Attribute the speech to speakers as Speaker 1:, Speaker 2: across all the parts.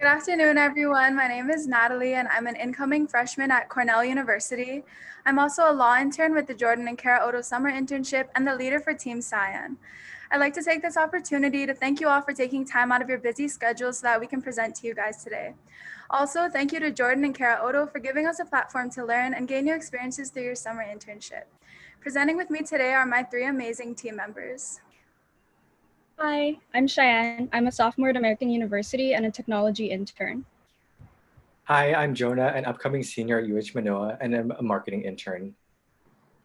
Speaker 1: Good afternoon, everyone. My name is Natalie, and I'm an incoming freshman at Cornell University. I'm also a law intern with the Jordan and Kara Odo Summer Internship and the leader for Team Cyan. I'd like to take this opportunity to thank you all for taking time out of your busy schedules so that we can present to you guys today. Also, thank you to Jordan and Kara Odo for giving us a platform to learn and gain new experiences through your summer internship. Presenting with me today are my three amazing team members.
Speaker 2: Hi, I'm Cheyenne. I'm a sophomore at American University and a technology intern.
Speaker 3: Hi, I'm Jonah, an upcoming senior at UH Manoa, and I'm a marketing intern.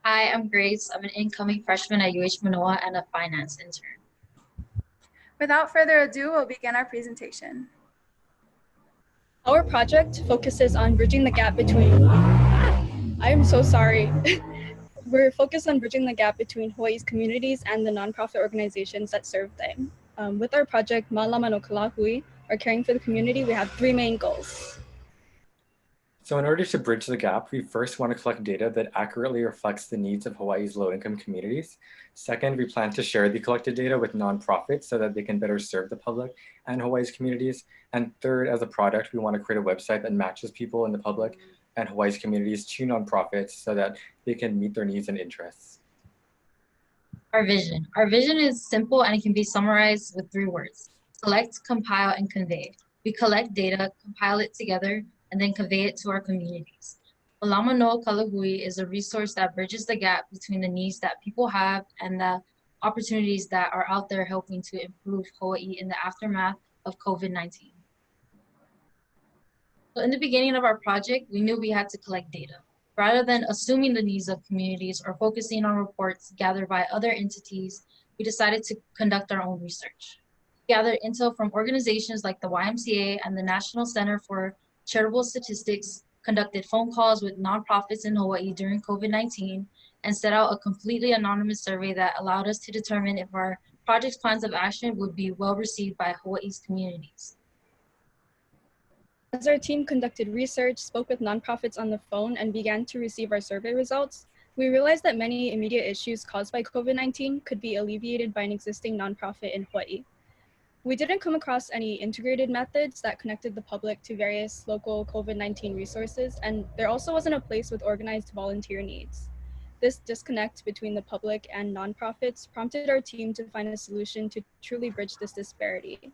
Speaker 4: Hi, I'm Grace. I'm an incoming freshman at UH Manoa and a finance intern.
Speaker 1: Without further ado, we'll begin our presentation.
Speaker 2: Our project focuses on bridging the gap between, I am so sorry. We're focused on bridging the gap between Hawaii's communities and the nonprofit organizations that serve them. With our project, Malama no Kalahui, or Caring for the Community, we have three main goals.
Speaker 3: So in order to bridge the gap, we first want to collect data that accurately reflects the needs of Hawaii's low-income communities. Second, we plan to share the collected data with nonprofits so that they can better serve the public and Hawaii's communities. And third, as a product, we want to create a website that matches people in the public and Hawaii's communities to nonprofits so that they can meet their needs and interests.
Speaker 4: Our vision. Our vision is simple and it can be summarized with 3 words: collect, compile, and convey. We collect data, compile it together, and then convey it to our communities. Malama no Kalahui is a resource that bridges the gap between the needs that people have and the opportunities that are out there helping to improve Hawaii in the aftermath of COVID-19. So in the beginning of our project, we knew we had to collect data. Rather than assuming the needs of communities or focusing on reports gathered by other entities, we decided to conduct our own research. We gathered intel from organizations like the YMCA and the National Center for Charitable Statistics, conducted phone calls with nonprofits in Hawaii during COVID-19, and set out a completely anonymous survey that allowed us to determine if our project's plans of action would be well received by Hawaii's communities.
Speaker 2: As our team conducted research, spoke with nonprofits on the phone, and began to receive our survey results, we realized that many immediate issues caused by COVID-19 could be alleviated by an existing nonprofit in Hawaii. We didn't come across any integrated methods that connected the public to various local COVID-19 resources, and there also wasn't a place with organized volunteer needs. This disconnect between the public and nonprofits prompted our team to find a solution to truly bridge this disparity.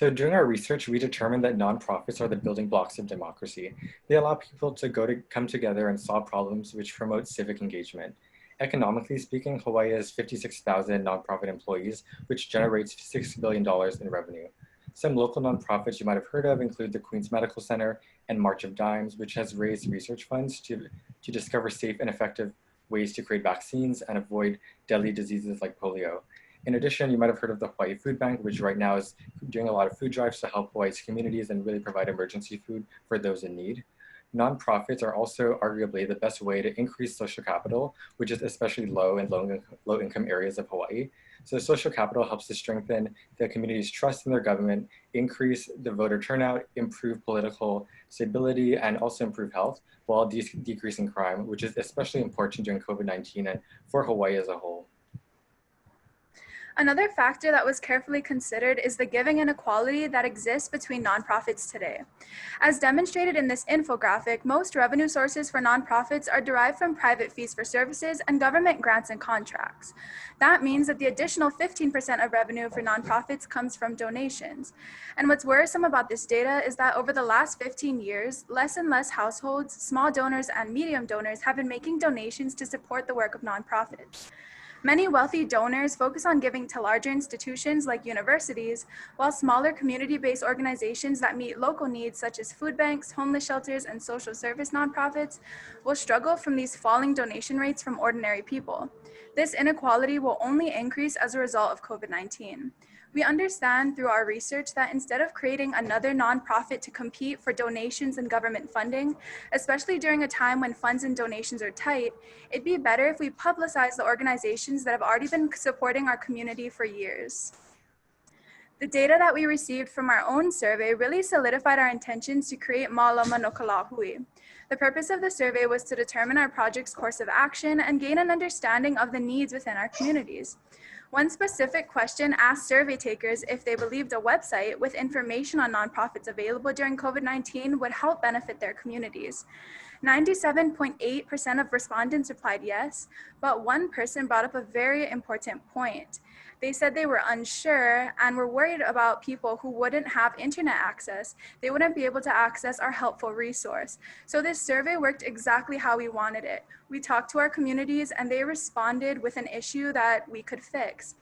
Speaker 3: So during our research, we determined that nonprofits are the building blocks of democracy. They allow people to come together and solve problems which promote civic engagement. Economically speaking, Hawaii has 56,000 nonprofit employees, which generates $6 billion in revenue. Some local nonprofits you might have heard of include the Queens Medical Center and March of Dimes, which has raised research funds to discover safe and effective ways to create vaccines and avoid deadly diseases like polio. In addition, you might have heard of the Hawaii Food Bank, which right now is doing a lot of food drives to help Hawaii's communities and really provide emergency food for those in need. Nonprofits are also arguably the best way to increase social capital, which is especially low in low income areas of Hawaii. So social capital helps to strengthen the community's trust in their government, increase the voter turnout, improve political stability, and also improve health while decreasing crime, which is especially important during COVID-19 and for Hawaii as a whole.
Speaker 1: Another factor that was carefully considered is the giving inequality that exists between nonprofits today. As demonstrated in this infographic, most revenue sources for nonprofits are derived from private fees for services and government grants and contracts. That means that the additional 15% of revenue for nonprofits comes from donations. And what's worrisome about this data is that over the last 15 years, less and less households, small donors, and medium donors have been making donations to support the work of nonprofits. Many wealthy donors focus on giving to larger institutions like universities, while smaller community-based organizations that meet local needs such as food banks, homeless shelters, and social service nonprofits will struggle from these falling donation rates from ordinary people. This inequality will only increase as a result of COVID-19. We understand through our research that instead of creating another nonprofit to compete for donations and government funding, especially during a time when funds and donations are tight, it'd be better if we publicize the organizations that have already been supporting our community for years. The data that we received from our own survey really solidified our intentions to create Malama no Kalahui. The purpose of the survey was to determine our project's course of action and gain an understanding of the needs within our communities. One specific question asked survey takers if they believed a website with information on nonprofits available during COVID-19 would help benefit their communities. 97.8% of respondents replied yes, but one person brought up a very important point. They said they were unsure and were worried about people who wouldn't have internet access. They wouldn't be able to access our helpful resource. So this survey worked exactly how we wanted it. We talked to our communities and they responded with an issue that we could fix.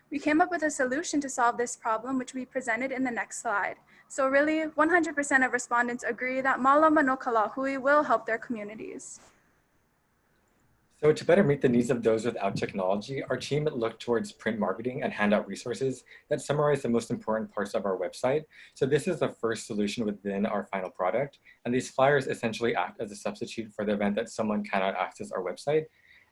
Speaker 1: We came up with a solution to solve this problem, which we presented in the next slide. So really, 100% of respondents agree that Malama no Kalahui will help their communities.
Speaker 3: So to better meet the needs of those without technology, our team looked towards print marketing and handout resources that summarize the most important parts of our website. So this is the first solution within our final product. And these flyers essentially act as a substitute for the event that someone cannot access our website.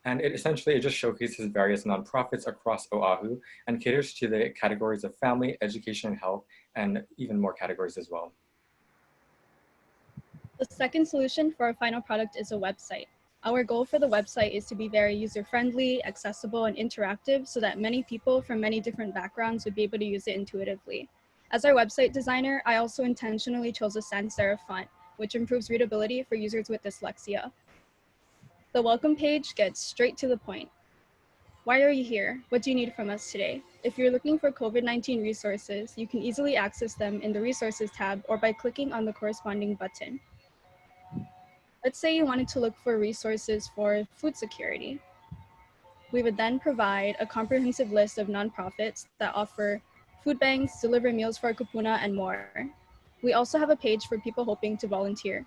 Speaker 3: And it just showcases various nonprofits across Oahu and caters to the categories of family, education, and health, and even more categories as well.
Speaker 2: The second solution for our final product is a website. Our goal for the website is to be very user-friendly, accessible, and interactive so that many people from many different backgrounds would be able to use it intuitively. As our website designer, I also intentionally chose a sans serif font, which improves readability for users with dyslexia. The welcome page gets straight to the point. Why are you here? What do you need from us today? If you're looking for COVID-19 resources, you can easily access them in the Resources tab or by clicking on the corresponding button. Let's say you wanted to look for resources for food security. We would then provide a comprehensive list of nonprofits that offer food banks, deliver meals for kupuna, and more. We also have a page for people hoping to volunteer.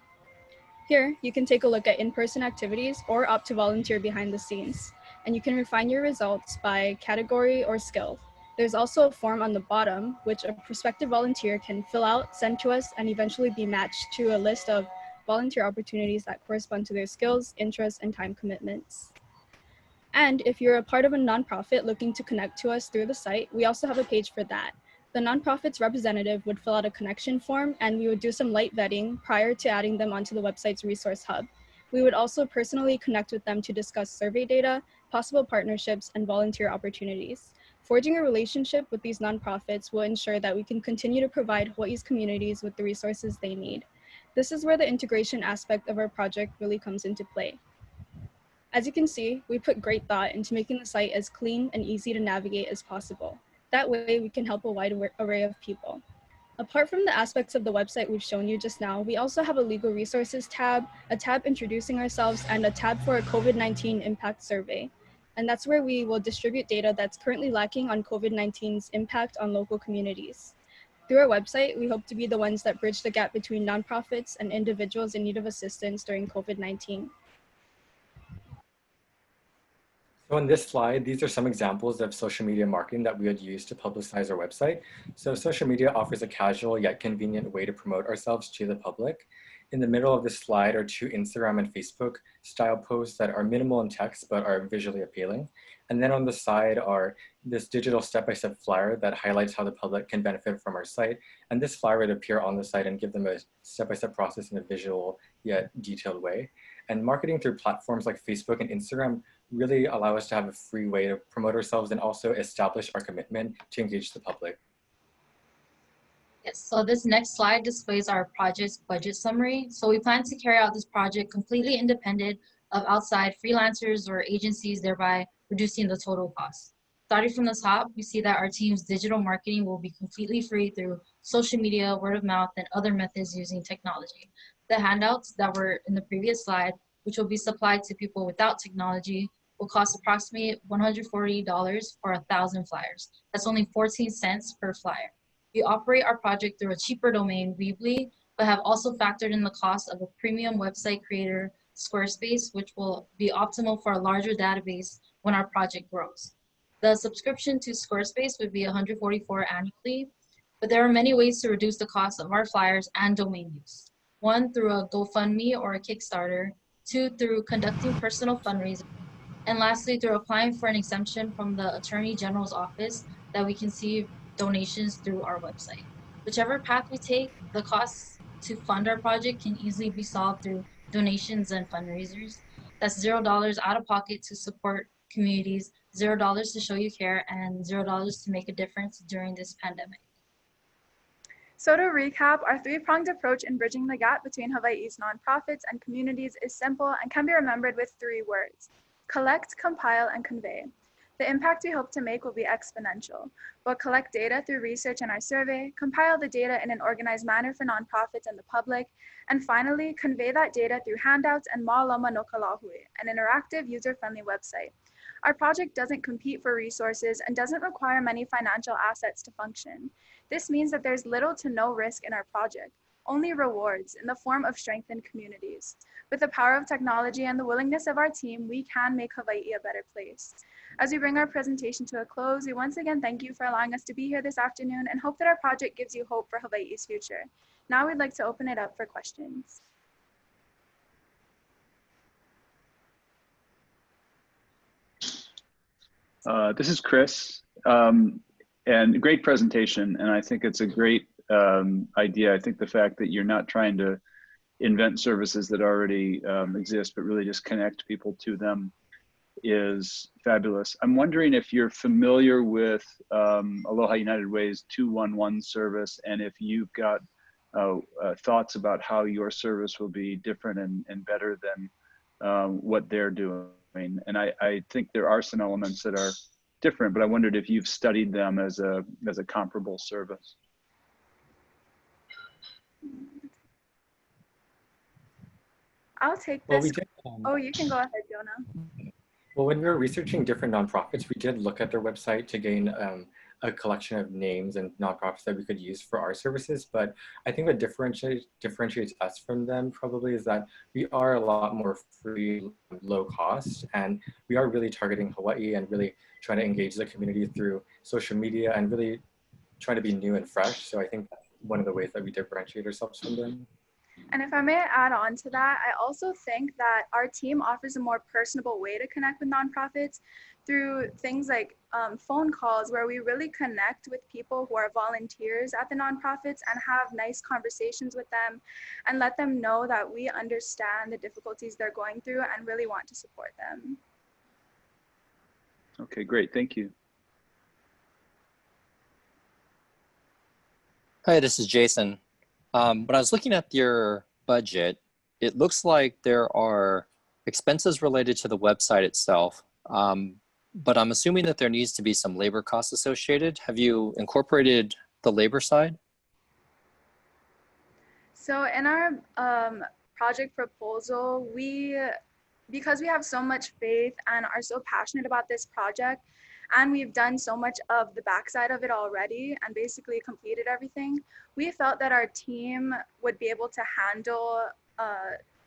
Speaker 2: Here, you can take a look at in-person activities or opt to volunteer behind the scenes, and you can refine your results by category or skill. There's also a form on the bottom, which a prospective volunteer can fill out, send to us, and eventually be matched to a list of volunteer opportunities that correspond to their skills, interests, and time commitments. And if you're a part of a nonprofit looking to connect to us through the site, we also have a page for that. The nonprofit's representative would fill out a connection form and we would do some light vetting prior to adding them onto the website's resource hub. We would also personally connect with them to discuss survey data, possible partnerships, and volunteer opportunities. Forging a relationship with these nonprofits will ensure that we can continue to provide Hawaii's communities with the resources they need. This is where the integration aspect of our project really comes into play. As you can see, we put great thought into making the site as clean and easy to navigate as possible. That way, we can help a wide array of people. Apart from the aspects of the website we've shown you just now, we also have a legal resources tab, a tab introducing ourselves, and a tab for a COVID-19 impact survey. And that's where we will distribute data that's currently lacking on COVID-19's impact on local communities. Through our website, we hope to be the ones that bridge the gap between nonprofits and individuals in need of assistance during COVID-19.
Speaker 3: So on this slide, these are some examples of social media marketing that we would use to publicize our website. So social media offers a casual yet convenient way to promote ourselves to the public. In the middle of this slide are 2 Instagram and Facebook style posts that are minimal in text but are visually appealing. And then on the side are this digital step-by-step flyer that highlights how the public can benefit from our site. And this flyer would appear on the site and give them a step-by-step process in a visual yet detailed way. And marketing through platforms like Facebook and Instagram really allow us to have a free way to promote ourselves and also establish our commitment to engage the public.
Speaker 4: Yes, so this next slide displays our project's budget summary. So we plan to carry out this project completely independent of outside freelancers or agencies, thereby reducing the total cost. Starting from the top, we see that our team's digital marketing will be completely free through social media, word of mouth, and other methods using technology. The handouts that were in the previous slide, which will be supplied to people without technology, will cost approximately $140 for 1,000 flyers. That's only 14 cents per flyer. We operate our project through a cheaper domain, Weebly, but have also factored in the cost of a premium website creator, Squarespace, which will be optimal for a larger database when our project grows. The subscription to Squarespace would be $144 annually, but there are many ways to reduce the cost of our flyers and domain use. 1, through a GoFundMe or a Kickstarter. 2, through conducting personal fundraising. And lastly, through applying for an exemption from the Attorney General's office that we can see donations through our website. Whichever path we take, the costs to fund our project can easily be solved through donations and fundraisers. That's $0 out of pocket to support communities $0 to show you care, and $0 to make a difference during this pandemic.
Speaker 1: So to recap, our three-pronged approach in bridging the gap between Hawaii's nonprofits and communities is simple and can be remembered with 3 words: collect, compile, and convey. The impact we hope to make will be exponential. We'll collect data through research in our survey, compile the data in an organized manner for nonprofits and the public, and finally, convey that data through handouts and Mālama no Kalahui, an interactive, user-friendly website. Our project doesn't compete for resources and doesn't require many financial assets to function. This means that there's little to no risk in our project, only rewards in the form of strengthened communities. With the power of technology and the willingness of our team, we can make Hawaii a better place. As we bring our presentation to a close, we once again thank you for allowing us to be here this afternoon and hope that our project gives you hope for Hawaii's future. Now we'd like to open it up for questions.
Speaker 5: This is Chris, and great presentation. And I think it's a great idea. I think the fact that you're not trying to invent services that already exist, but really just connect people to them is fabulous. I'm wondering if you're familiar with Aloha United Way's 211 service, and if you've got thoughts about how your service will be different and better than what they're doing. And I think there are some elements that are different, but I wondered if you've studied them as a comparable service.
Speaker 1: I'll take
Speaker 3: Well,
Speaker 1: this.
Speaker 3: we did,
Speaker 1: Oh, you can go ahead, Jonah.
Speaker 3: well, when we were researching different nonprofits, we did look at their website to gain a collection of names and nonprofits that we could use for our services. But I think what differentiates us from them probably is that we are a lot more free, low cost, and we are really targeting Hawaii and really trying to engage the community through social media and really trying to be new and fresh. So I think that's one of the ways that we differentiate ourselves from them.
Speaker 1: And if I may add on to that, I also think that our team offers a more personable way to connect with nonprofits through things like phone calls, where we really connect with people who are volunteers at the nonprofits and have nice conversations with them and let them know that we understand the difficulties they're going through and really want to support them.
Speaker 5: Okay, great, thank you.
Speaker 6: Hi, this is Jason. When I was looking at your budget, it looks like there are expenses related to the website itself, but I'm assuming that there needs to be some labor costs associated. Have you incorporated the labor side?
Speaker 1: So in our project proposal, because we have so much faith and are so passionate about this project, and we've done so much of the backside of it already and basically completed everything, we felt that our team would be able to handle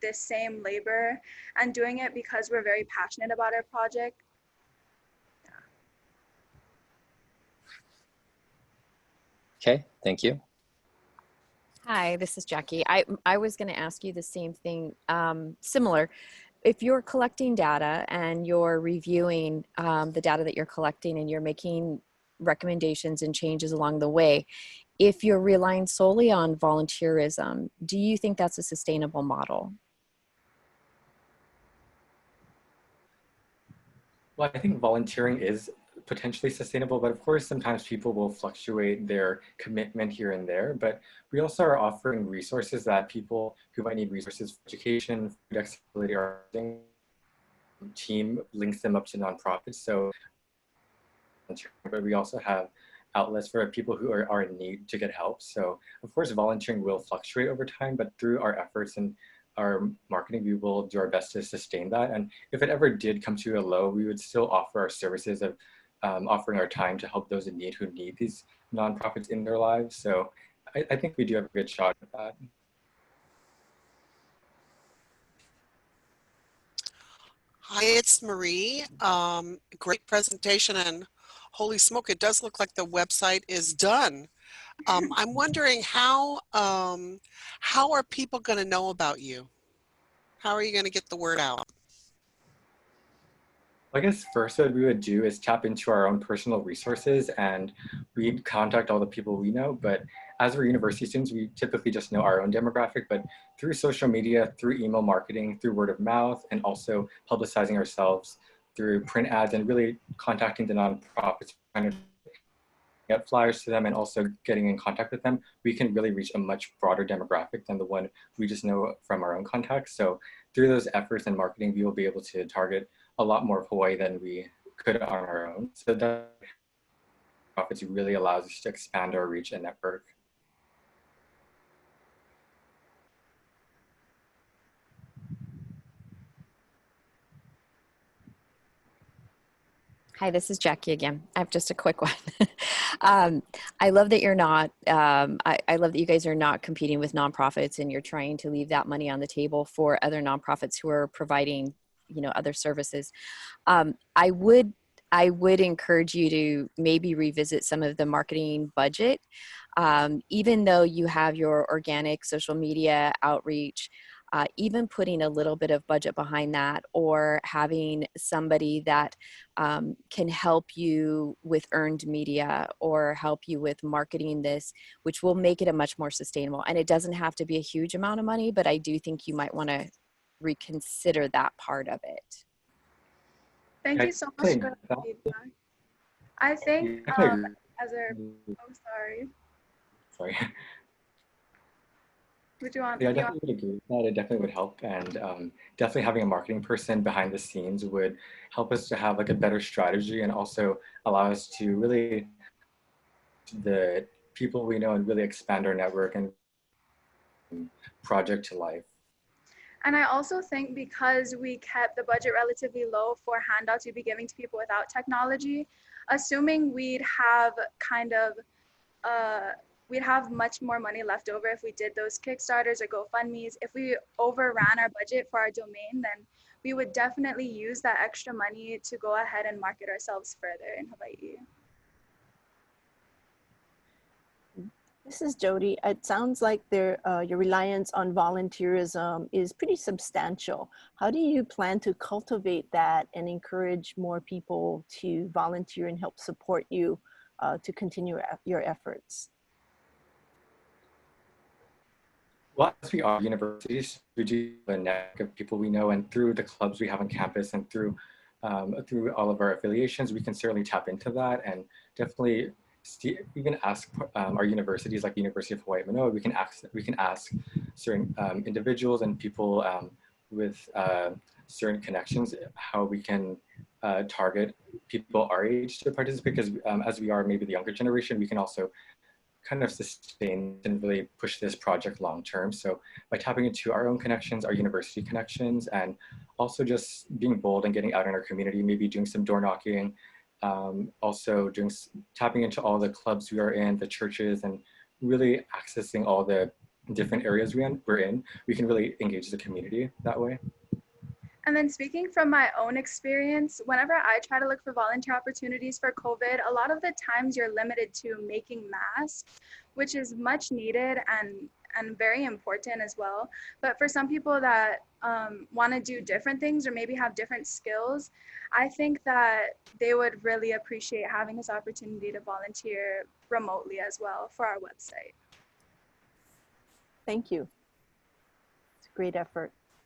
Speaker 1: this same labor and doing it because we're very passionate about our project.
Speaker 6: Okay, thank you.
Speaker 7: Hi, this is Jackie. I was going to ask you the same thing, similar. If you're collecting data and you're reviewing the data that you're collecting and you're making recommendations and changes along the way, if you're relying solely on volunteerism, do you think that's a sustainable model?
Speaker 3: Well, I think volunteering is potentially sustainable, but of course, sometimes people will fluctuate their commitment here and there. But we also are offering resources that people who might need resources for education, food accessibility, or team links them up to nonprofits. So, but we also have outlets for people who are in need to get help. So of course, volunteering will fluctuate over time, but through our efforts and our marketing, we will do our best to sustain that. And if it ever did come to a low, we would still offer our services of offering our time to help those in need who need these nonprofits in their lives. So I think we do have a good shot at that.
Speaker 8: Hi, it's Marie. Great presentation, and holy smoke, it does look like the website is done. I'm wondering how are people going to know about you? How are you going to get the word out?
Speaker 3: I guess first what we would do is tap into our own personal resources, and we'd contact all the people we know. But as we're university students, we typically just know our own demographic, but through social media, through email marketing, through word of mouth, and also publicizing ourselves through print ads and really contacting the nonprofits, trying to get flyers to them and also getting in contact with them, we can really reach a much broader demographic than the one we just know from our own contacts. So through those efforts and marketing, we will be able to target a lot more of Hawaii than we could on our own. So that profits really allows us to expand our reach and network.
Speaker 7: Hi, this is Jackie again. I have just a quick one. I love that you're not, I love that you guys are not competing with nonprofits and you're trying to leave that money on the table for other nonprofits who are providing, you know, other services. I would encourage you to maybe revisit some of the marketing budget. Even though you have your organic social media outreach, even putting a little bit of budget behind that, or having somebody that can help you with earned media or help you with marketing this, which will make it a much more sustainable. And it doesn't have to be a huge amount of money, but I do think you might want to reconsider that part of it.
Speaker 1: Thank you so much for the feedback. I think as a, oh, sorry.
Speaker 3: Yeah, I definitely would agree with that. It definitely would help, and definitely having a marketing person behind the scenes would help us to have like a better strategy and also allow us to really the people we know and really expand our network and project to life.
Speaker 1: And I also think because we kept the budget relatively low for handouts we'd be giving to people without technology, assuming we'd have kind of we'd have much more money left over if we did those Kickstarters or GoFundMes. If we overran our budget for our domain, then we would definitely use that extra money to go ahead and market ourselves further in Hawaii.
Speaker 9: This is Jody. It sounds like your reliance on volunteerism is pretty substantial. How do you plan to cultivate that and encourage more people to volunteer and help support you to continue your efforts?
Speaker 3: Well, as we are universities, we do have a network of people we know, and through the clubs we have on campus and through all of our affiliations, we can certainly tap into that and definitely even ask our universities like the University of Hawaii Manoa. We can ask certain individuals and people with certain connections how we can target people our age to participate, because as we are maybe the younger generation, we can also kind of sustain and really push this project long term. So by tapping into our own connections, our university connections, and also just being bold and getting out in our community, maybe doing some door knocking, also tapping into all the clubs we are in, the churches, and really accessing all the different areas we're in, we can really engage the community that way.
Speaker 1: And then speaking from my own experience, whenever I try to look for volunteer opportunities for COVID, a lot of the times you're limited to making masks, which is much needed and very important as well. But for some people that want to do different things or maybe have different skills, I think that they would really appreciate having this opportunity to volunteer remotely as well for our website.
Speaker 9: Thank you. It's a great effort.